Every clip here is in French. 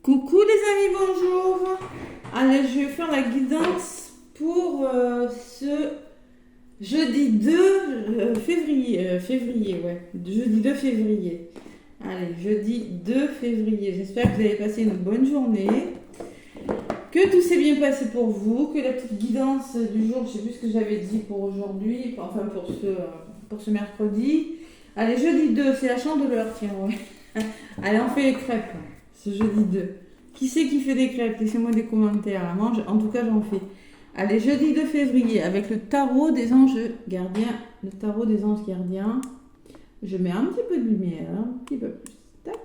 Coucou les amis, bonjour. Allez, je vais faire la guidance pour ce jeudi 2 février. Jeudi 2 février. Allez, jeudi 2 février. J'espère que vous avez passé une bonne journée. Que tout s'est bien passé pour vous. Que la petite guidance du jour, je ne sais plus ce que j'avais dit pour aujourd'hui, enfin pour ce mercredi. Allez, jeudi 2, c'est la chandeleur, tiens, ouais. Allez, on fait les crêpes. Ce jeudi 2. Qui c'est qui fait des crêpes? Laissez-moi des commentaires. Moi, en tout cas, j'en fais. Allez, jeudi 2 février, avec le tarot des anges gardiens. Le tarot des anges gardiens. Je mets un petit peu de lumière, un petit peu plus. Tac.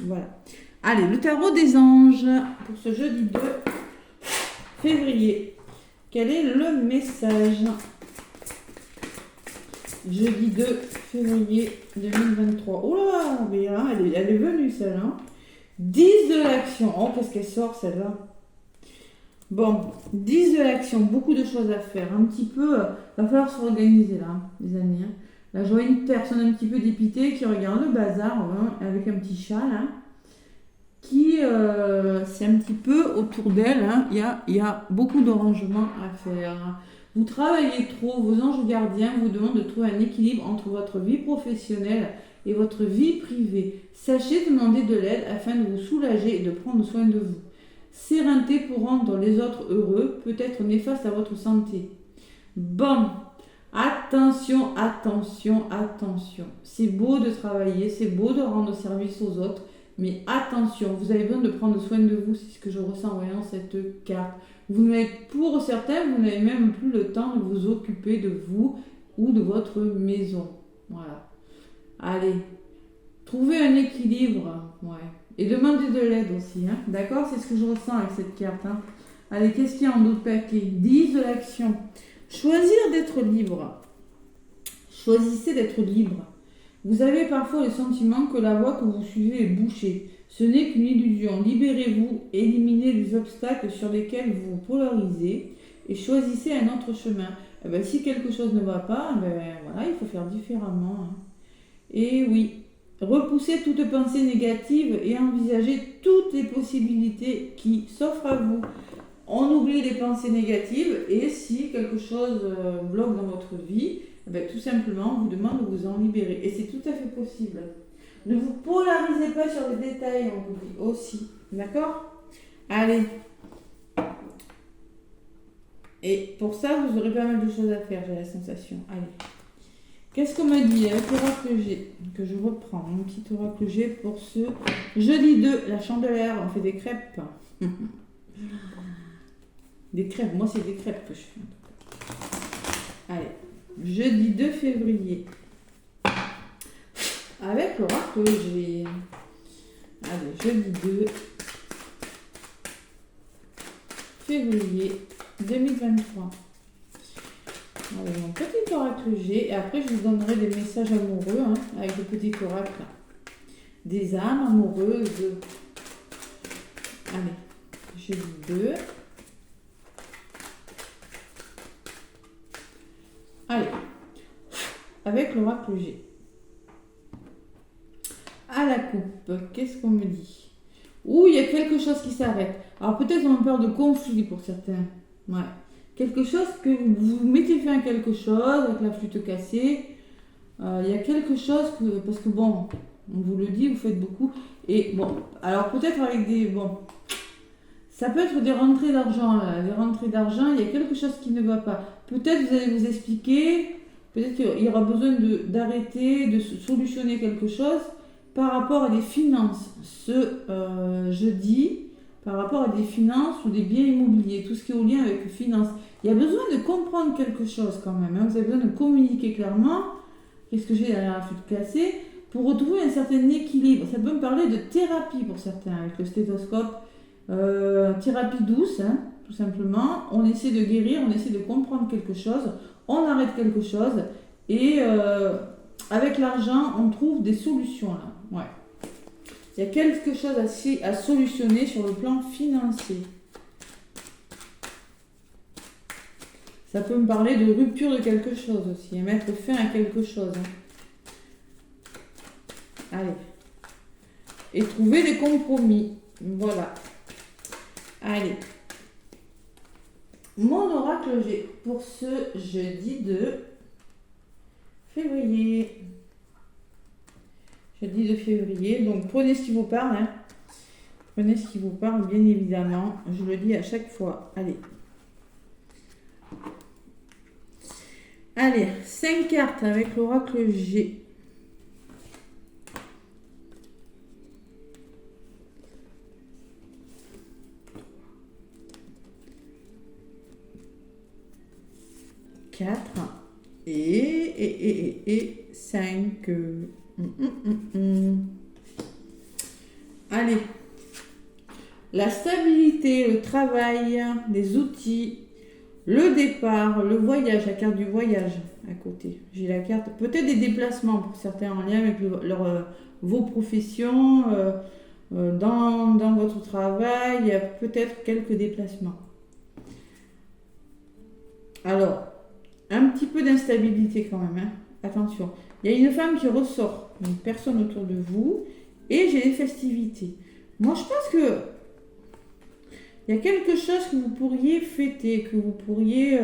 Voilà. Allez, le tarot des anges pour ce jeudi 2 février. Quel est le message? Jeudi 2 février 2023. Oh là, mais là, elle est venue celle-là. 10 de l'action. Oh, qu'est-ce qu'elle sort celle-là? Bon, 10 de l'action. Beaucoup de choses à faire. Un petit peu, va falloir se organiser là, les amis. Hein. Là, je vois une personne un petit peu dépitée qui regarde le bazar hein, avec un petit chat là. Qui, c'est un petit peu autour d'elle. Hein. Il y a beaucoup de rangements à faire. Vous travaillez trop. Vos anges gardiens vous demandent de trouver un équilibre entre votre vie professionnelle et votre vie privée. Sachez demander de l'aide afin de vous soulager et de prendre soin de vous. Sérénité pour rendre les autres heureux peut être néfaste à votre santé. Bon, attention, attention, attention. C'est beau de travailler, c'est beau de rendre service aux autres, mais attention, vous avez besoin de prendre soin de vous, c'est ce que je ressens en voyant cette carte. Pour certains, vous n'avez même plus le temps de vous occuper de vous ou de votre maison. Voilà. Allez, trouvez un équilibre, ouais. Et demandez de l'aide aussi, hein. D'accord? C'est ce que je ressens avec cette carte, hein. Allez, qu'est-ce qu'il y a en d'autres paquets? 10 de l'action. Choisir d'être libre. Choisissez d'être libre. Vous avez parfois le sentiment que la voie que vous suivez est bouchée. Ce n'est qu'une illusion. Libérez-vous, éliminez les obstacles sur lesquels vous vous polarisez et choisissez un autre chemin. Eh ben, si quelque chose ne va pas, ben, voilà, il faut faire différemment, hein. Et oui, repoussez toute pensée négative et envisagez toutes les possibilités qui s'offrent à vous. On oublie les pensées négatives et si quelque chose bloque dans votre vie, ben, tout simplement, on vous demande de vous en libérer. Et c'est tout à fait possible. Ne vous polarisez pas sur les détails, on vous dit aussi. D'accord? Allez. Et pour ça, vous aurez pas mal de choses à faire, j'ai la sensation. Allez. Qu'est-ce qu'on m'a dit avec l'oracle G? Que je reprends mon petit oracle G pour ce jeudi 2, la chandeleur. On fait des crêpes. Des crêpes, moi c'est des crêpes que je fais. Allez, jeudi 2 février. Avec l'oracle G. Allez, jeudi 2 février 2023. Allez, mon petit oracle G. Et après, je vous donnerai des messages amoureux hein, avec le petit oracle. Des âmes amoureuses. Allez, jeudi 2. Allez, avec l'oracle G. À la coupe, qu'est-ce qu'on me dit? Ouh, il y a quelque chose qui s'arrête. Alors peut-être on a peur de conflit pour certains. Ouais. Quelque chose que vous mettez fin à quelque chose avec la flûte cassée. Il y a quelque chose que... Parce que bon, on vous le dit, vous faites beaucoup. Et bon, alors peut-être avec des... Bon, ça peut être des rentrées d'argent. Des rentrées d'argent, il y a quelque chose qui ne va pas. Peut-être vous allez vous expliquer. Peut-être qu'il y aura besoin d'arrêter, de solutionner quelque chose par rapport à des finances. Ce jeudi... par rapport à des finances ou des biens immobiliers, tout ce qui est au lien avec les finances. Il y a besoin de comprendre quelque chose quand même. Hein. Vous avez besoin de communiquer clairement. Qu'est-ce que j'ai derrière la flûte cassée? Pour retrouver un certain équilibre. Ça peut me parler de thérapie pour certains, avec le stéthoscope. Thérapie douce, hein, tout simplement. On essaie de guérir, on essaie de comprendre quelque chose. On arrête quelque chose. Et avec l'argent, on trouve des solutions là. Ouais. Il y a quelque chose à solutionner sur le plan financier. Ça peut me parler de rupture de quelque chose aussi, et mettre fin à quelque chose. Allez. Et trouver des compromis. Voilà. Allez. Mon oracle G pour ce jeudi de février. Jeudi de février. Donc prenez ce qui vous parle. Hein. Prenez ce qui vous parle, bien évidemment. Je le dis à chaque fois. Allez. Allez, 5 cartes avec l'oracle G. Et 5. Allez. La stabilité, le travail, les outils, le départ, le voyage, la carte du voyage à côté. J'ai la carte, peut-être des déplacements pour certains en lien avec vos professions, dans votre travail, il y a peut-être quelques déplacements. Alors, un petit peu d'instabilité quand même, hein. Attention. Il y a une femme qui ressort, une personne autour de vous, et j'ai les festivités. Moi, je pense que il y a quelque chose que vous pourriez fêter, que vous pourriez...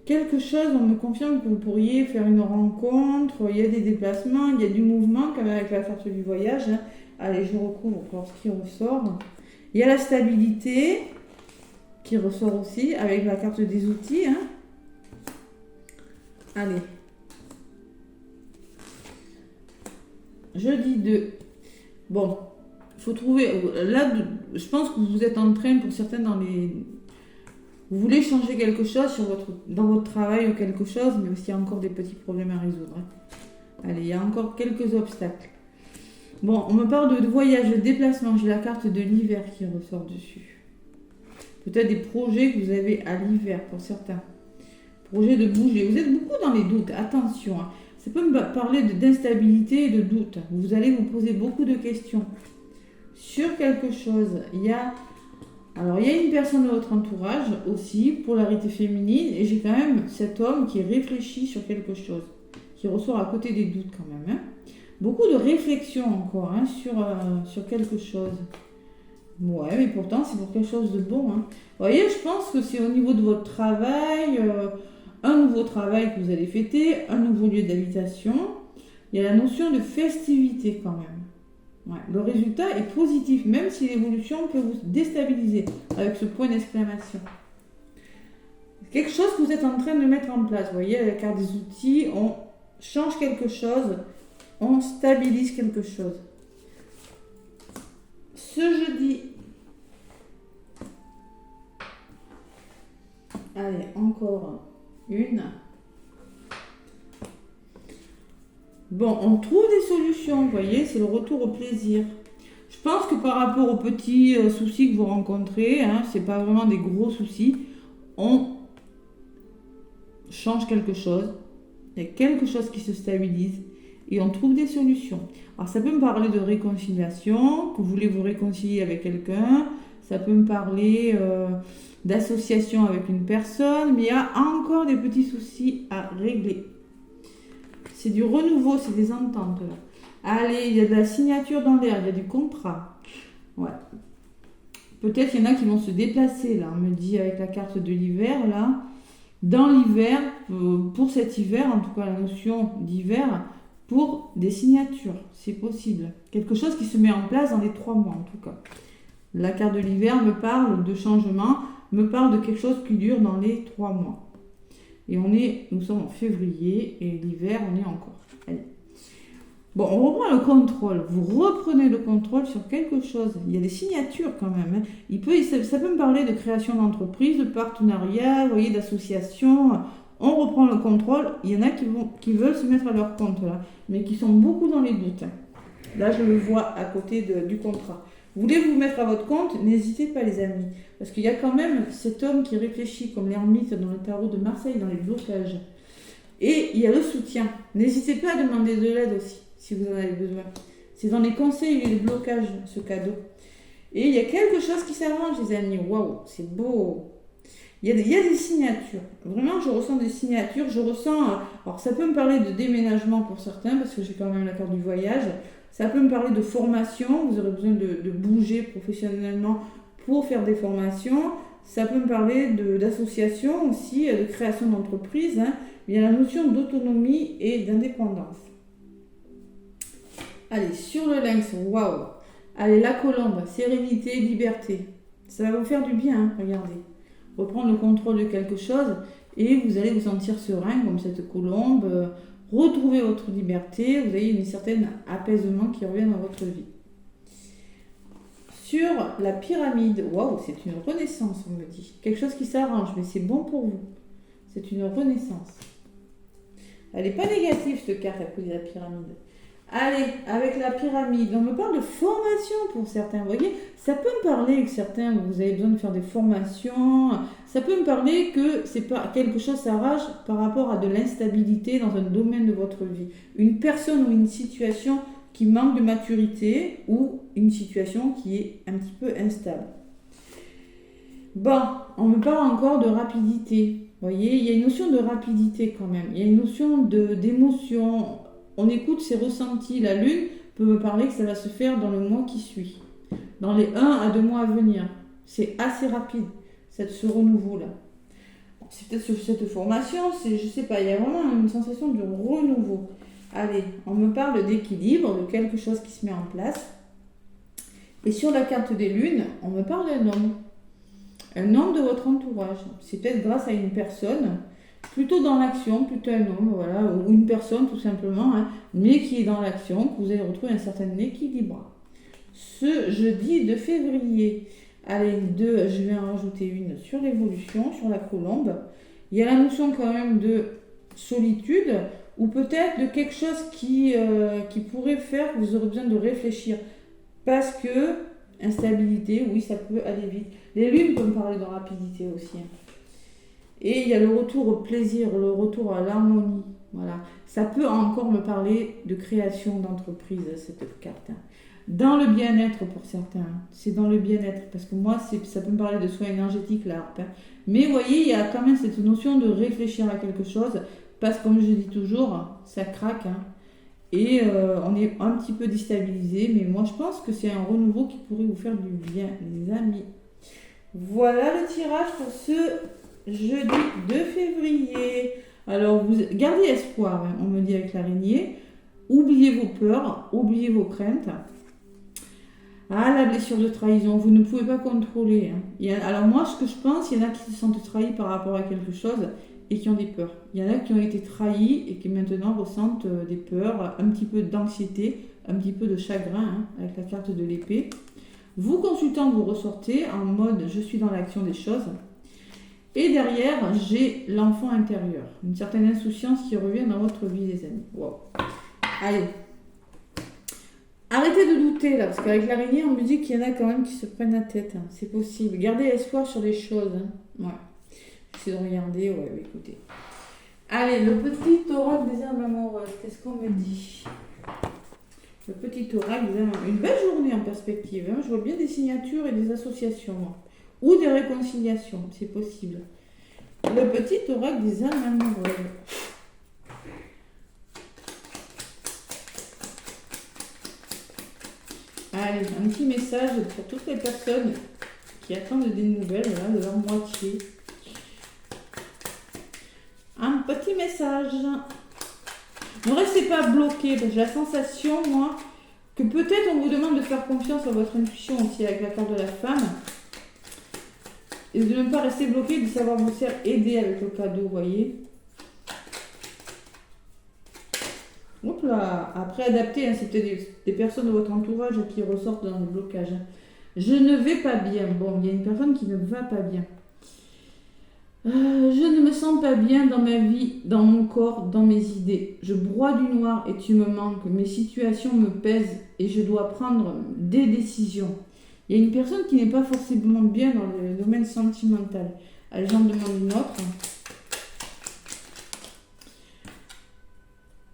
quelque chose, on me confirme que vous pourriez faire une rencontre, il y a des déplacements, il y a du mouvement, quand même avec la carte du voyage. Hein. Allez, je recouvre pour ce qui ressort. Il y a la stabilité qui ressort aussi avec la carte des outils. Hein. Allez. Jeudi 2. Bon, il faut trouver... Là, je pense que vous êtes en train, pour certains, vous voulez changer quelque chose dans votre travail ou quelque chose, mais aussi il y a encore des petits problèmes à résoudre. Hein. Allez, il y a encore quelques obstacles. Bon, on me parle de voyage, de déplacement. J'ai la carte de l'hiver qui ressort dessus. Peut-être des projets que vous avez à l'hiver pour certains. Projet de bouger. Vous êtes beaucoup dans les doutes. Attention. Hein. Ça peut me parler d'instabilité et de doute. Vous allez vous poser beaucoup de questions sur quelque chose. Il y a une personne de votre entourage aussi, polarité féminine, et j'ai quand même cet homme qui réfléchit sur quelque chose, qui ressort à côté des doutes quand même. Hein. Beaucoup de réflexion encore hein, sur quelque chose. Ouais, mais pourtant c'est pour quelque chose de bon. Hein. Vous voyez, je pense que c'est au niveau de votre travail, un nouveau travail que vous allez fêter, un nouveau lieu d'habitation. Il y a la notion de festivité quand même. Ouais, le résultat est positif, même si l'évolution peut vous déstabiliser avec ce point d'exclamation. Quelque chose que vous êtes en train de mettre en place. Vous voyez, avec la carte des outils, on change quelque chose, on stabilise quelque chose. Ce jeudi, allez, encore une. Bon, on trouve des solutions, vous voyez, c'est le retour au plaisir. Je pense que par rapport aux petits soucis que vous rencontrez, hein, c'est pas vraiment des gros soucis, on change quelque chose, il y a quelque chose qui se stabilise et on trouve des solutions. Alors ça peut me parler de réconciliation, que vous voulez vous réconcilier avec quelqu'un, ça peut me parler d'association avec une personne, mais il y a encore des petits soucis à régler. C'est du renouveau, c'est des ententes là. Allez, il y a de la signature dans l'air, il y a du contrat. Ouais. Peut-être il y en a qui vont se déplacer là, on me dit avec la carte de l'hiver là. Dans l'hiver, pour cet hiver, en tout cas la notion d'hiver, pour des signatures, c'est possible. Quelque chose qui se met en place dans les 3 mois en tout cas. La carte de l'hiver me parle de changement, me parle de quelque chose qui dure dans les 3 mois. Et nous sommes en février et l'hiver, on est encore. Allez. Bon, on reprend le contrôle. Vous reprenez le contrôle sur quelque chose. Il y a des signatures quand même. Hein. Ça peut me parler de création d'entreprise, de partenariat, vous voyez, d'association. On reprend le contrôle. Il y en a qui veulent se mettre à leur compte là, mais qui sont beaucoup dans les doutes. Hein. Là, je le vois à côté du contrat. Vous voulez vous mettre à votre compte, n'hésitez pas les amis. Parce qu'il y a quand même cet homme qui réfléchit comme l'ermite dans le tarot de Marseille, dans les blocages. Et il y a le soutien. N'hésitez pas à demander de l'aide aussi, si vous en avez besoin. C'est dans les conseils et les blocages, ce cadeau. Et il y a quelque chose qui s'arrange, les amis. Waouh, c'est beau. Il y a des signatures. Vraiment, je ressens des signatures. Je ressens... Alors, ça peut me parler de déménagement pour certains, parce que j'ai quand même la carte du voyage. Ça peut me parler de formation. Vous aurez besoin de bouger professionnellement pour faire des formations. Ça peut me parler d'association aussi, de création d'entreprise. Hein. Il y a la notion d'autonomie et d'indépendance. Allez, sur le lynx, waouh. Allez, la colombe, sérénité, liberté. Ça va vous faire du bien, hein, regardez. Reprendre le contrôle de quelque chose et vous allez vous sentir serein comme cette colombe. Retrouver votre liberté, vous avez une certaine apaisement qui revient dans votre vie. Sur la pyramide, waouh, c'est une renaissance, on me dit. Quelque chose qui s'arrange, mais c'est bon pour vous. C'est une renaissance. Elle n'est pas négative, cette carte, à cause de la pyramide. Allez, avec la pyramide, on me parle de formation pour certains, vous voyez. Ça peut me parler que certains, vous avez besoin de faire des formations. Ça peut me parler que c'est pas quelque chose s'arrache par rapport à de l'instabilité dans un domaine de votre vie. Une personne ou une situation qui manque de maturité ou une situation qui est un petit peu instable. Bon, on me parle encore de rapidité. Vous voyez, il y a une notion de rapidité quand même. Il y a une notion d'émotion. On écoute ses ressentis. La lune peut me parler que ça va se faire dans le mois qui suit. Dans les 1 à 2 mois à venir. C'est assez rapide, ce renouveau-là. C'est peut-être sur cette formation, je sais pas, il y a vraiment une sensation de renouveau. Allez, on me parle d'équilibre, de quelque chose qui se met en place. Et sur la carte des lunes, on me parle d'un homme. Un homme de votre entourage. C'est peut-être grâce à une personne, plutôt dans l'action, plutôt un homme, voilà, ou une personne tout simplement, hein, mais qui est dans l'action, que vous allez retrouver un certain équilibre. Ce jeudi de février, allez, je vais en rajouter une sur l'évolution, sur la colombe. Il y a la notion quand même de solitude, ou peut-être de quelque chose qui pourrait faire que vous aurez besoin de réfléchir. Parce que, instabilité, oui, ça peut aller vite. Les lunes peuvent me parler de rapidité aussi. Hein. Et il y a le retour au plaisir, le retour à l'harmonie. Voilà. Ça peut encore me parler de création d'entreprise, cette carte. Hein. Dans le bien-être pour certains. C'est dans le bien-être. Parce que moi, ça peut me parler de soins énergétiques, la harpe. Hein. Mais vous voyez, il y a quand même cette notion de réfléchir à quelque chose. Parce que comme je dis toujours, ça craque. Hein. Et on est un petit peu déstabilisé. Mais moi, je pense que c'est un renouveau qui pourrait vous faire du bien, les amis. Voilà le tirage pour ce jeudi 2 février. Alors, vous gardez espoir, hein, on me dit avec l'araignée. Oubliez vos peurs, oubliez vos craintes. Ah, la blessure de trahison, vous ne pouvez pas contrôler. Hein. Alors moi, ce que je pense, il y en a qui se sentent trahis par rapport à quelque chose et qui ont des peurs. Il y en a qui ont été trahis et qui maintenant ressentent des peurs, un petit peu d'anxiété, un petit peu de chagrin, hein, avec la carte de l'épée. Vous consultant, vous ressortez en mode « je suis dans l'action des choses ». Et derrière, j'ai l'enfant intérieur. Une certaine insouciance qui revient dans votre vie, les amis. Wow. Allez. Arrêtez de douter, là, parce qu'avec l'araignée, on me dit qu'il y en a quand même qui se prennent la tête. Hein. C'est possible. Gardez espoir sur les choses. Hein. Ouais. J'essaie de regarder. Ouais, écoutez. Allez, le petit oracle des âmes amoureuses. Qu'est-ce qu'on me dit ? Le petit oracle des âmes amoureuses. Une belle journée en perspective. Hein. Je vois bien des signatures et des associations. Moi. Ou des réconciliations, c'est possible. Le petit oracle des âmes amoureuses. Allez, un petit message pour toutes les personnes qui attendent des nouvelles là, de leur moitié. Un petit message. Ne restez pas bloqué, parce que j'ai la sensation, moi, que peut-être on vous demande de faire confiance à votre intuition aussi avec la carte de la femme. Et de ne pas rester bloqué, de savoir vous faire aider avec le cadeau, vous voyez. Hop là, après adapter, hein, c'est peut-être des personnes de votre entourage qui ressortent dans le blocage. Je ne vais pas bien. Bon, il y a une personne qui ne va pas bien. Je ne me sens pas bien dans ma vie, dans mon corps, dans mes idées. Je broie du noir et tu me manques. Mes situations me pèsent et je dois prendre des décisions. Il y a une personne qui n'est pas forcément bien dans le domaine sentimental. Allez, j'en demande une autre.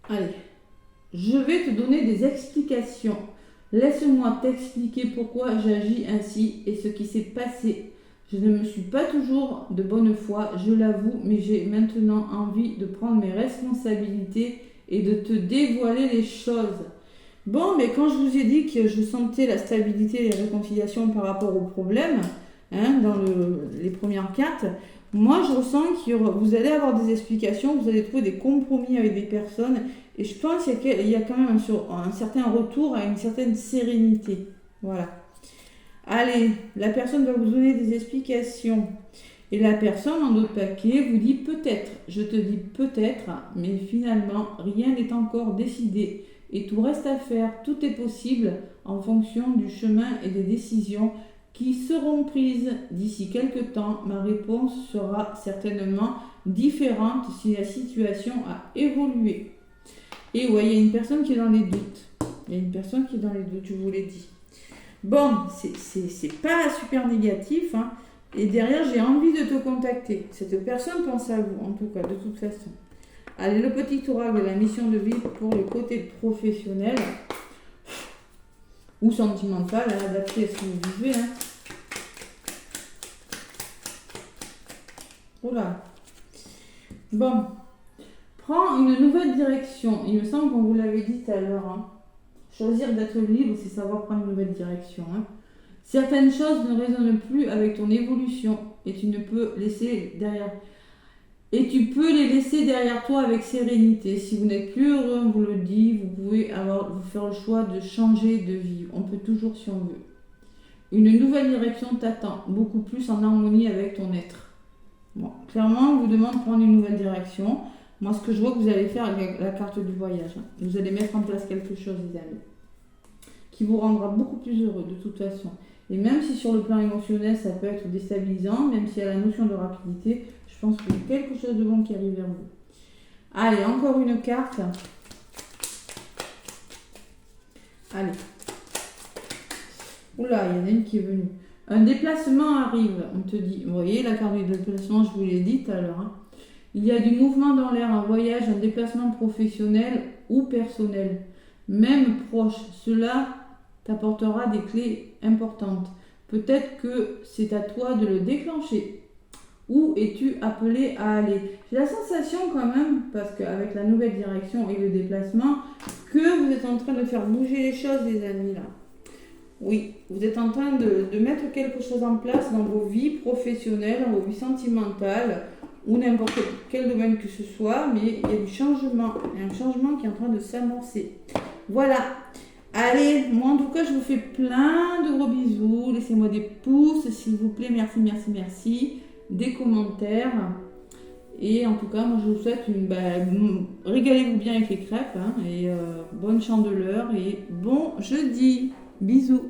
Allez. Je vais te donner des explications. Laisse-moi t'expliquer pourquoi j'agis ainsi et ce qui s'est passé. Je ne me suis pas toujours de bonne foi, je l'avoue, mais j'ai maintenant envie de prendre mes responsabilités et de te dévoiler les choses. Bon, mais quand je vous ai dit que je sentais la stabilité et la réconciliation par rapport au problème, hein, dans les premières cartes, moi je ressens que vous allez avoir des explications, vous allez trouver des compromis avec des personnes, et je pense qu'il y a quand même un certain retour à une certaine sérénité. Voilà. Allez, la personne va vous donner des explications. Et la personne, en d'autres paquets, vous dit peut-être. Je te dis peut-être, mais finalement, rien n'est encore décidé. Et tout reste à faire. Tout est possible en fonction du chemin et des décisions qui seront prises d'ici quelques temps. Ma réponse sera certainement différente si la situation a évolué. Et ouais, il y a une personne qui est dans les doutes. Il y a une personne qui est dans les doutes, je vous l'ai dit. Bon, c'est pas super négatif, hein. Et derrière, j'ai envie de te contacter. Cette personne pense à vous, en tout cas, de toute façon. Allez, le petit oracle de la mission de vie pour le côté professionnel ou sentimental, hein, adapté à ce que vous vivez. Hein. Oula. Bon. Prends une nouvelle direction. Il me semble qu'on vous l'avait dit tout à l'heure. Hein. Choisir d'être libre, c'est savoir prendre une nouvelle direction. Hein. Certaines choses ne résonnent plus avec ton évolution et tu peux les laisser derrière toi avec sérénité. Si vous n'êtes plus heureux, on vous le dit, vous pouvez vous faire le choix de changer de vie. On peut toujours si on veut. Une nouvelle direction t'attend, beaucoup plus en harmonie avec ton être. Bon, clairement, on vous demande de prendre une nouvelle direction. Moi, ce que je vois que vous allez faire avec la carte du voyage, hein. Vous allez mettre en place quelque chose, les amis, qui vous rendra beaucoup plus heureux de toute façon. Et même si sur le plan émotionnel, ça peut être déstabilisant, même s'il y a la notion de rapidité, je pense qu'il y a quelque chose de bon qui arrive vers vous. Allez, encore une carte. Allez. Oula, il y en a une qui est venue. Un déplacement arrive, on te dit. Vous voyez, la carte du déplacement, je vous l'ai dit tout à l'heure. Hein. Il y a du mouvement dans l'air, un voyage, un déplacement professionnel ou personnel. Même proche, cela t'apportera des clés importantes. Peut-être que c'est à toi de le déclencher. Où es-tu appelé à aller? J'ai la sensation quand même, parce qu'avec la nouvelle direction et le déplacement, que vous êtes en train de faire bouger les choses, les amis, là. Oui, vous êtes en train de mettre quelque chose en place dans vos vies professionnelles, dans vos vies sentimentales, ou n'importe quel domaine que ce soit, mais il y a du changement. Il y a un changement qui est en train de s'amorcer. Voilà. Allez, moi en tout cas, je vous fais plein de gros bisous. Laissez-moi des pouces, s'il vous plaît. Merci, merci, merci. Des commentaires. Et en tout cas, moi, je vous souhaite régalez-vous bien avec les crêpes. Hein, et bonne chandeleur et bon jeudi. Bisous.